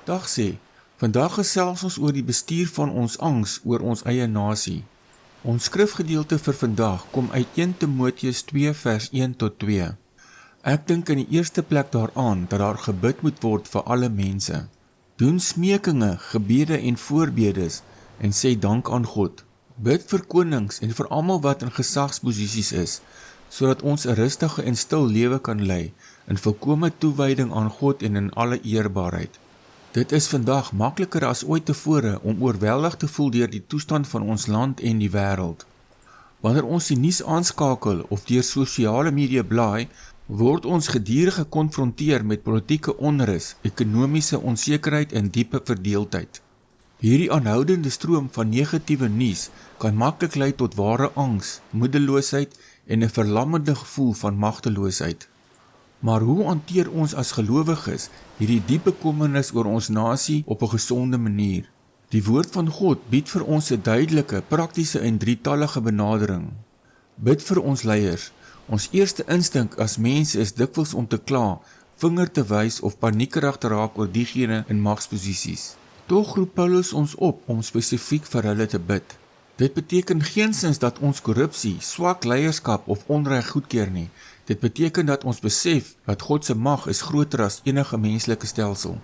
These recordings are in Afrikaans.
Dag sê, vandag gesels ons oor die bestuur van ons angs oor ons eie nasie. Ons skrifgedeelte vir vandag kom uit 1 Timoteus 2 vers 1 tot 2. Ek dink in die eerste plek daaraan dat daar gebid moet word vir alle mense. Doen smekinge, gebede en voorbedes en sê dank aan God. Bid vir konings en vir almal wat in gesagsposisies is, sodat ons 'n rustige en stil lewe kan lei, in volkome toewyding aan God en in alle eerbaarheid. Dit is vandag makliker as ooit tevore om oorweldig te voel deur die toestand van ons land en die wêreld. Wanneer ons die nuus aanskakel of deur sosiale media blaai, word ons gedurig gekonfronteer met politieke onrus, ekonomiese onsekerheid en diepe verdeeldheid. Hierdie aanhoudende stroom van negatiewe nuus kan maklik lei tot ware angs, moedeloosheid en 'n verlammende gevoel van magteloosheid. Maar hoe hanteer ons as gelowiges hierdie diep bekommernis oor ons nasie op 'n gesonde manier? Die woord van God bied vir ons 'n duidelike, praktiese en drietallige benadering. Bid vir ons leiers. Ons eerste instink as mense is dikwels om te kla, vinger te wys of paniekerig te raak oor diegene in magsposisies. Tog roep Paulus ons op om spesifiek vir hulle te bid. Dit beteken geensins dat ons korrupsie, swak leierskap of onreg goedkeur nie. Dit beteken dat ons besef dat God se mag is groter as enige menslike stelsel.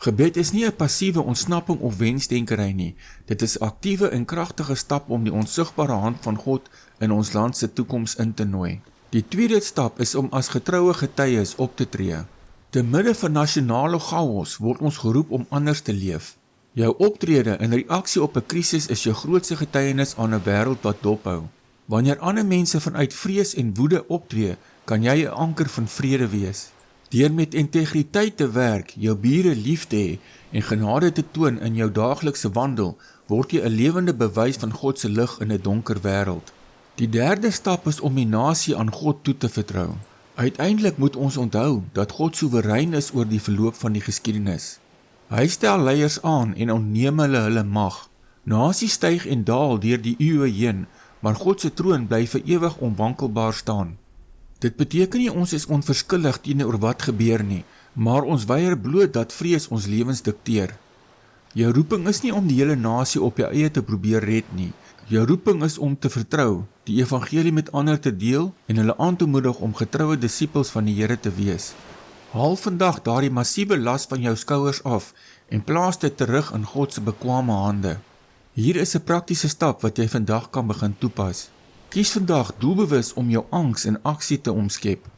Gebed is nie 'n passiewe ontsnapping of wensdenkery nie. Dit is 'n aktiewe en kragtige stap om die onsigbare hand van God in ons land se toekoms in te nooi. Die tweede stap is om as getroue getuies op te tree. Te midde van nasionale chaos word ons geroep om anders te leef. Jou optrede in reaksie op 'n krisis is jou grootste getuienis aan 'n wêreld wat dophou. Wanneer ander mense vanuit vrees en woede optree, kan jy 'n anker van vrede wees. Deur met integriteit te werk, jou bure lief te hê en genade te toon in jou daaglikse wandel, word jy 'n lewende bewys van God se lig in 'n donker wêreld. Die derde stap is om die nasie aan God toe te vertrou. Uiteindelik moet ons onthou dat God soewerein is oor die verloop van die geskiedenis. Hy stel leiers aan en ontneem hulle mag. Nasies styg en daal deur die eeue heen, maar God se troon bly vir ewig onwankelbaar staan. Dit beteken nie ons is onverskillig teenoor wat gebeur nie, maar ons weier bloot dat vrees ons lewens dikteer. Jou roeping is nie om die hele nasie op jou eie te probeer red nie. Jou roeping is om te vertrou, die evangelie met ander te deel en hulle aan te moedig om getroue disippels van die Here te wees. Haal vandag daardie massiewe las van jou skouers af en plaas dit terug in God se bekwame hande. Hier is 'n praktiese stap wat jy vandag kan begin toepas. Kies vandag doelbewus om jou angs in aksie te omskep.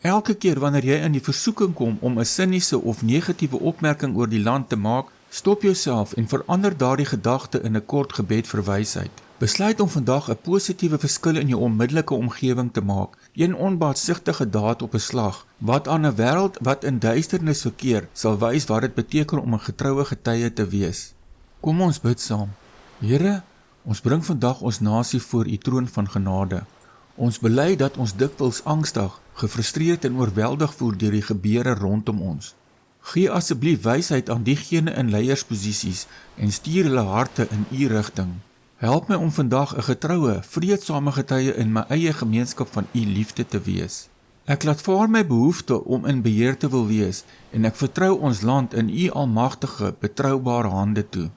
Elke keer wanneer jy in die versoeking kom om 'n siniese of negatiewe opmerking oor die land te maak, stop jouself en verander daardie gedagte in 'n kort gebed vir wysheid. Besluit om vandag 'n positiewe verskil in jou onmiddellike omgewing te maak, een onbaatsigtige daad op 'n slag, wat aan 'n wêreld wat in duisternis verkeer, sal wys wat dit beteken om 'n getroue getuie te wees. Kom ons bid saam. Here, ons bring vandag ons nasie voor u troon van genade. Ons bely dat ons dikwels angstig, gefrustreerd en oorweldig voel deur die gebeure rondom ons. Gee asseblief wysheid aan diegene in leiersposisies en stuur hulle harte in u rigting. Help my om vandag 'n getroue, vreedsame getuie in my eie gemeenskap van u liefde te wees. Ek laat vaar my behoefte om in beheer te wil wees en ek vertrou ons land in u almagtige, betroubare hande toe.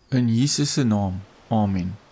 In Jesus se naam. Amen.